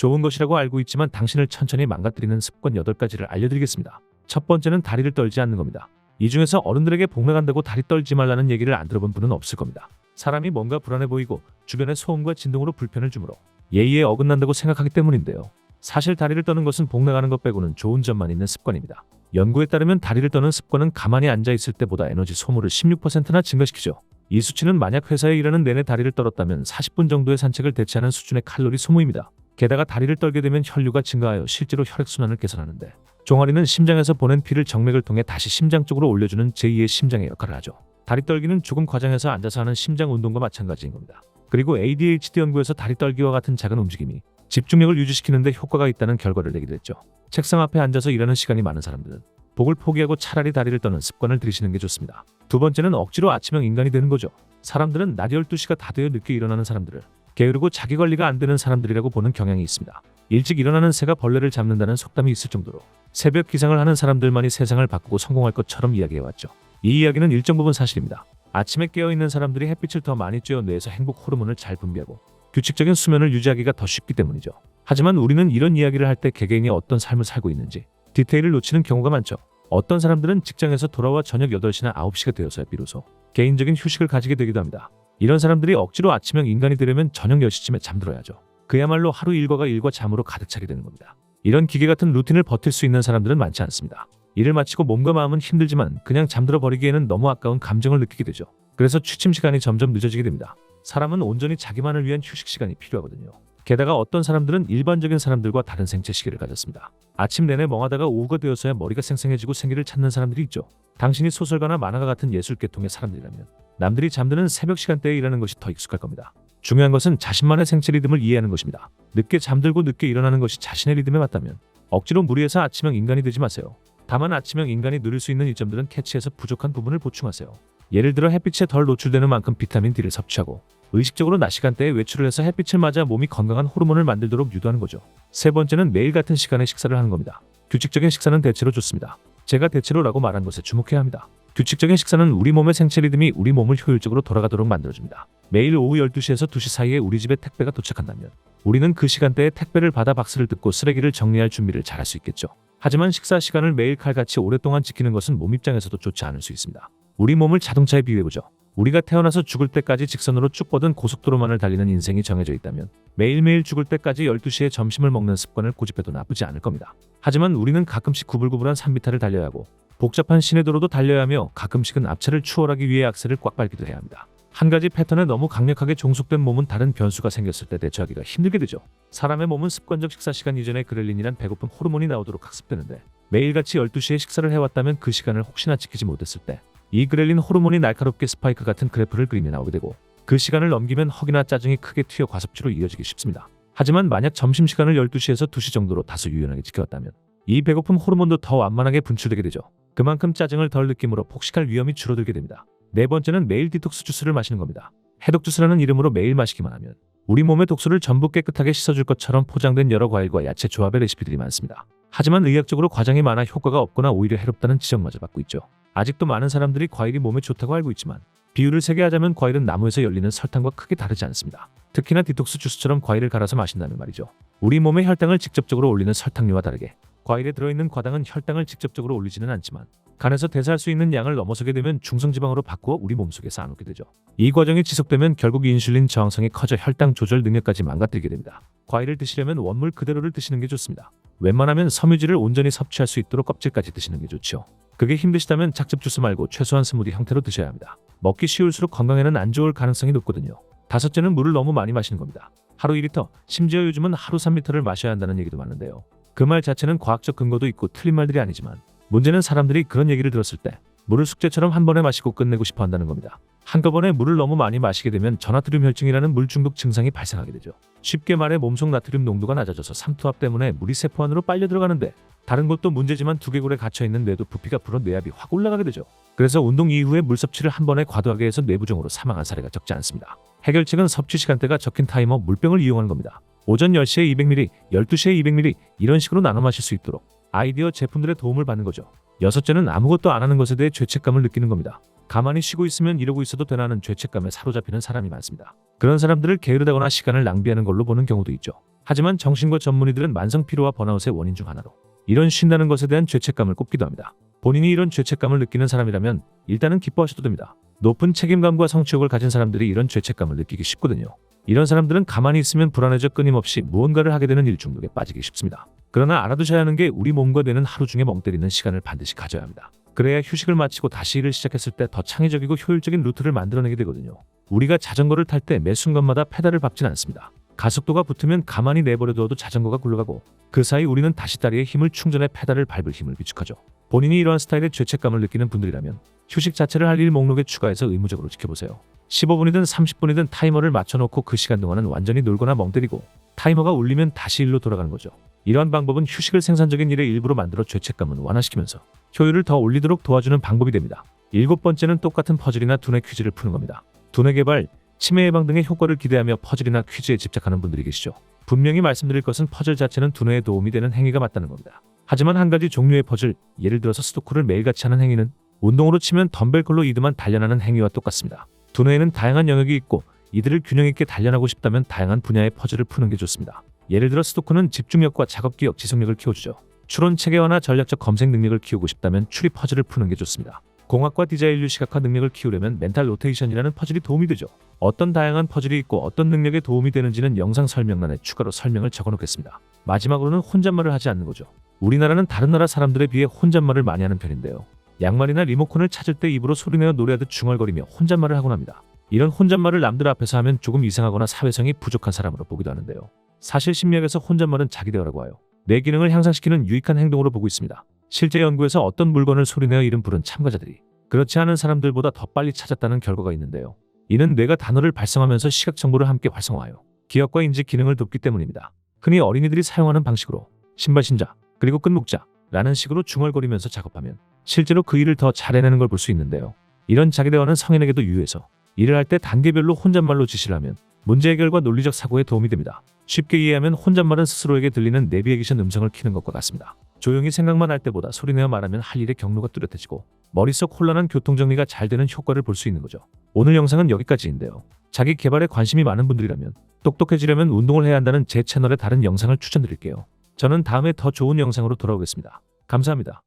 좋은 것이라고 알고 있지만 당신을 천천히 망가뜨리는 습관 8가지를 알려드리겠습니다. 첫 번째는 다리를 떨지 않는 겁니다. 이 중에서 어른들에게 복 나간다고 다리 떨지 말라는 얘기를 안 들어본 분은 없을 겁니다. 사람이 뭔가 불안해 보이고 주변의 소음과 진동으로 불편을 주므로 예의에 어긋난다고 생각하기 때문인데요. 사실 다리를 떠는 것은 복 나가는 것 빼고는 좋은 점만 있는 습관입니다. 연구에 따르면 다리를 떠는 습관은 가만히 앉아있을 때보다 에너지 소모를 16%나 증가시키죠. 이 수치는 만약 회사에 일하는 내내 다리를 떨었다면 40분 정도의 산책을 대체하는 수준의 칼로리 소모입니다. 게다가 다리를 떨게 되면 혈류가 증가하여 실제로 혈액순환을 개선하는데 종아리는 심장에서 보낸 피를 정맥을 통해 다시 심장 쪽으로 올려주는 제2의 심장의 역할을 하죠. 다리 떨기는 조금 과장해서 앉아서 하는 심장 운동과 마찬가지인 겁니다. 그리고 ADHD 연구에서 다리 떨기와 같은 작은 움직임이 집중력을 유지시키는 데 효과가 있다는 결과를 내기도 했죠. 책상 앞에 앉아서 일하는 시간이 많은 사람들은 복을 포기하고 차라리 다리를 떠는 습관을 들이시는 게 좋습니다. 두 번째는 억지로 아침형 인간이 되는 거죠. 사람들은 낮 12시가 다 되어 늦게 일어나는 사람들을 게으르고 자기관리가 안 되는 사람들이라고 보는 경향이 있습니다. 일찍 일어나는 새가 벌레를 잡는다는 속담이 있을 정도로 새벽 기상을 하는 사람들만이 세상을 바꾸고 성공할 것처럼 이야기해왔죠. 이 이야기는 일정 부분 사실입니다. 아침에 깨어있는 사람들이 햇빛을 더 많이 쬐어 뇌에서 행복 호르몬을 잘 분비하고 규칙적인 수면을 유지하기가 더 쉽기 때문이죠. 하지만 우리는 이런 이야기를 할 때 개개인이 어떤 삶을 살고 있는지 디테일을 놓치는 경우가 많죠. 어떤 사람들은 직장에서 돌아와 저녁 8시나 9시가 되어서야 비로소 개인적인 휴식을 가지게 되기도 합니다. 이런 사람들이 억지로 아침형 인간이 되려면 저녁 10시쯤에 잠들어야죠. 그야말로 하루 일과가 일과 잠으로 가득 차게 되는 겁니다. 이런 기계 같은 루틴을 버틸 수 있는 사람들은 많지 않습니다. 일을 마치고 몸과 마음은 힘들지만 그냥 잠들어 버리기에는 너무 아까운 감정을 느끼게 되죠. 그래서 취침 시간이 점점 늦어지게 됩니다. 사람은 온전히 자기만을 위한 휴식 시간이 필요하거든요. 게다가 어떤 사람들은 일반적인 사람들과 다른 생체 시계를 가졌습니다. 아침 내내 멍하다가 오후가 되어서야 머리가 쌩쌩해지고 생기를 찾는 사람들이 있죠. 당신이 소설가나 만화가 같은 예술계통의 사람들이라면 남들이 잠드는 새벽 시간대에 일하는 것이 더 익숙할 겁니다. 중요한 것은 자신만의 생체 리듬을 이해하는 것입니다. 늦게 잠들고 늦게 일어나는 것이 자신의 리듬에 맞다면 억지로 무리해서 아침형 인간이 되지 마세요. 다만 아침형 인간이 누릴 수 있는 이점들은 캐치해서 부족한 부분을 보충하세요. 예를 들어 햇빛에 덜 노출되는 만큼 비타민 D를 섭취하고 의식적으로 낮 시간대에 외출을 해서 햇빛을 맞아 몸이 건강한 호르몬을 만들도록 유도하는 거죠. 세 번째는 매일 같은 시간에 식사를 하는 겁니다. 규칙적인 식사는 대체로 좋습니다. 제가 대체로라고 말한 것에 주목해야 합니다. 규칙적인 식사는 우리 몸의 생체 리듬이 우리 몸을 효율적으로 돌아가도록 만들어줍니다. 매일 오후 12시에서 2시 사이에 우리 집에 택배가 도착한다면 우리는 그 시간대에 택배를 받아 박스를 뜯고 쓰레기를 정리할 준비를 잘할 수 있겠죠. 하지만 식사 시간을 매일 칼같이 오랫동안 지키는 것은 몸 입장에서도 좋지 않을 수 있습니다. 우리 몸을 자동차에 비유해보죠. 우리가 태어나서 죽을 때까지 직선으로 쭉 뻗은 고속도로만을 달리는 인생이 정해져 있다면 매일매일 죽을 때까지 12시에 점심을 먹는 습관을 고집해도 나쁘지 않을 겁니다. 하지만 우리는 가끔씩 구불구불한 산비탈을 달려야 하고 복잡한 시내도로도 달려야 하며 가끔씩은 앞차를 추월하기 위해 악셀을 꽉 밟기도 해야 합니다. 한 가지 패턴에 너무 강력하게 종속된 몸은 다른 변수가 생겼을 때 대처하기가 힘들게 되죠. 사람의 몸은 습관적 식사 시간 이전에 그렐린이란 배고픔 호르몬이 나오도록 학습되는데 매일같이 12시에 식사를 해왔다면 그 시간을 혹시나 지키지 못했을 때 이 그렐린 호르몬이 날카롭게 스파이크 같은 그래프를 그리며 나오게 되고 그 시간을 넘기면 허기나 짜증이 크게 튀어 과습치로 이어지기 쉽습니다. 하지만 만약 점심시간을 12시에서 2시 정도로 다소 유연하게 지켜왔다면 이 배고픔 호르몬도 더 완만하게 분출되게 되죠. 그만큼 짜증을 덜 느낌으로 폭식할 위험이 줄어들게 됩니다. 네 번째는 매일 디톡스 주스를 마시는 겁니다. 해독 주스라는 이름으로 매일 마시기만 하면 우리 몸의 독소를 전부 깨끗하게 씻어줄 것처럼 포장된 여러 과일과 야채 조합의 레시피들이 많습니다. 하지만 의학적으로 과장이 많아 효과가 없거나 오히려 해롭다는 지적마저 받고 있죠. 아직도 많은 사람들이 과일이 몸에 좋다고 알고 있지만 비유를 세게 하자면 과일은 나무에서 열리는 설탕과 크게 다르지 않습니다. 특히나 디톡스 주스처럼 과일을 갈아서 마신다면 말이죠. 우리 몸의 혈당을 직접적으로 올리는 설탕류와 다르게 과일에 들어있는 과당은 혈당을 직접적으로 올리지는 않지만 간에서 대사할 수 있는 양을 넘어서게 되면 중성지방으로 바꾸어 우리 몸속에 쌓아놓게 되죠. 이 과정이 지속되면 결국 인슐린 저항성이 커져 혈당 조절 능력까지 망가뜨리게 됩니다. 과일을 드시려면 원물 그대로를 드시는 게 좋습니다. 웬만하면 섬유질을 온전히 섭취할 수 있도록 껍질까지 드시는 게 좋죠. 그게 힘드시다면 작즙 주스 말고 최소한 스무디 형태로 드셔야 합니다. 먹기 쉬울수록 건강에는 안 좋을 가능성이 높거든요. 다섯째는 물을 너무 많이 마시는 겁니다. 하루 2리터, 심지어 요즘은 하루 3리터를 마셔야 한다는 얘기도 많은데요. 그 말 자체는 과학적 근거도 있고 틀린 말들이 아니지만 문제는 사람들이 그런 얘기를 들었을 때 물을 숙제처럼 한 번에 마시고 끝내고 싶어 한다는 겁니다. 한꺼번에 물을 너무 많이 마시게 되면 저나트륨 혈증이라는 물 중독 증상이 발생하게 되죠. 쉽게 말해 몸속 나트륨 농도가 낮아져서 삼투압 때문에 물이 세포 안으로 빨려 들어가는데 다른 것도 문제지만 두개골에 갇혀있는 뇌도 부피가 불어 뇌압이 확 올라가게 되죠. 그래서 운동 이후에 물 섭취를 한 번에 과도하게 해서 뇌부종으로 사망한 사례가 적지 않습니다. 해결책은 섭취 시간대가 적힌 타이머 물병을 이용하는 겁니다. 오전 10시에 200ml, 12시에 200ml 이런 식으로 나눠 마실 수 있도록 아이디어 제품들의 도움을 받는 거죠. 여섯째는 아무것도 안 하는 것에 대해 죄책감을 느끼는 겁니다. 가만히 쉬고 있으면 이러고 있어도 되나는 죄책감에 사로잡히는 사람이 많습니다. 그런 사람들을 게으르다거나 시간을 낭비하는 걸로 보는 경우도 있죠. 하지만 정신과 전문의들은 만성 피로와 번아웃의 원인 중 하나로 이런 쉰다는 것에 대한 죄책감을 꼽기도 합니다. 본인이 이런 죄책감을 느끼는 사람이라면 일단은 기뻐하셔도 됩니다. 높은 책임감과 성취욕을 가진 사람들이 이런 죄책감을 느끼기 쉽거든요. 이런 사람들은 가만히 있으면 불안해져 끊임없이 무언가를 하게 되는 일 중독에 빠지기 쉽습니다. 그러나 알아두셔야 하는 게 우리 몸과 뇌는 하루 중에 멍 때리는 시간을 반드시 가져야 합니다. 그래야 휴식을 마치고 다시 일을 시작했을 때 더 창의적이고 효율적인 루트를 만들어내게 되거든요. 우리가 자전거를 탈 때 매 순간마다 페달을 밟진 않습니다. 가속도가 붙으면 가만히 내버려둬도 자전거가 굴러가고 그 사이 우리는 다시 다리에 힘을 충전해 페달을 밟을 힘을 비축하죠. 본인이 이러한 스타일의 죄책감을 느끼는 분들이라면 휴식 자체를 할 일 목록에 추가해서 의무적으로 지켜보세요. 15분이든 30분이든 타이머를 맞춰놓고 그 시간 동안은 완전히 놀거나 멍 때리고 타이머가 울리면 다시 일로 돌아가는 거죠. 이러한 방법은 휴식을 생산적인 일의 일부로 만들어 죄책감은 완화시키면서 효율을 더 올리도록 도와주는 방법이 됩니다. 7번째는 똑같은 퍼즐이나 두뇌 퀴즈를 푸는 겁니다. 두뇌 개발, 치매 예방 등의 효과를 기대하며 퍼즐이나 퀴즈에 집착하는 분들이 계시죠. 분명히 말씀드릴 것은 퍼즐 자체는 두뇌에 도움이 되는 행위가 맞다는 겁니다. 하지만 한 가지 종류의 퍼즐, 예를 들어서 스도쿠를 매일같이 하는 행위는 운동으로 치면 덤벨걸로 이드만 단련하는 행위와 똑같습니다. 두뇌에는 다양한 영역이 있고 이들을 균형 있게 단련하고 싶다면 다양한 분야의 퍼즐을 푸는 게 좋습니다. 예를 들어 스도쿠는 집중력과 작업기억, 지속력을 키워주죠. 추론 체계화나 전략적 검색 능력을 키우고 싶다면 추리 퍼즐을 푸는 게 좋습니다. 공학과 디자인류 시각화 능력을 키우려면 멘탈 로테이션이라는 퍼즐이 도움이 되죠. 어떤 다양한 퍼즐이 있고 어떤 능력에 도움이 되는지는 영상 설명란에 추가로 설명을 적어놓겠습니다. 마지막으로는 혼잣말을 하지 않는 거죠. 우리나라는 다른 나라 사람들에 비해 혼잣말을 많이 하는 편인데요. 양말이나 리모컨을 찾을 때 입으로 소리내어 노래하듯 중얼거리며 혼잣말을 하곤 합니다. 이런 혼잣말을 남들 앞에서 하면 조금 이상하거나 사회성이 부족한 사람으로 보기도 하는데요. 사실 심리학에서 혼잣말은 자기 대화라고 하여 뇌 기능을 향상시키는 유익한 행동으로 보고 있습니다. 실제 연구에서 어떤 물건을 소리내어 이름 부른 참가자들이 그렇지 않은 사람들보다 더 빨리 찾았다는 결과가 있는데요. 이는 뇌가 단어를 발성하면서 시각 정보를 함께 활성화하여 기억과 인지 기능을 돕기 때문입니다. 흔히 어린이들이 사용하는 방식으로 신발신자 그리고 끝목자 라는 식으로 중얼거리면서 작업하면 실제로 그 일을 더 잘 해내는 걸 볼 수 있는데요. 이런 자기 대화는 성인에게도 유효해서 일을 할 때 단계별로 혼잣말로 지시를 하면 문제 해결과 논리적 사고에 도움이 됩니다. 쉽게 이해하면 혼잣말은 스스로에게 들리는 내비게이션 음성을 켜는 것과 같습니다. 조용히 생각만 할 때보다 소리내어 말하면 할 일의 경로가 뚜렷해지고 머릿속 혼란한 교통정리가 잘 되는 효과를 볼 수 있는 거죠. 오늘 영상은 여기까지인데요. 자기 개발에 관심이 많은 분들이라면 똑똑해지려면 운동을 해야 한다는 제 채널의 다른 영상을 추천드릴게요. 저는 다음에 더 좋은 영상으로 돌아오겠습니다. 감사합니다.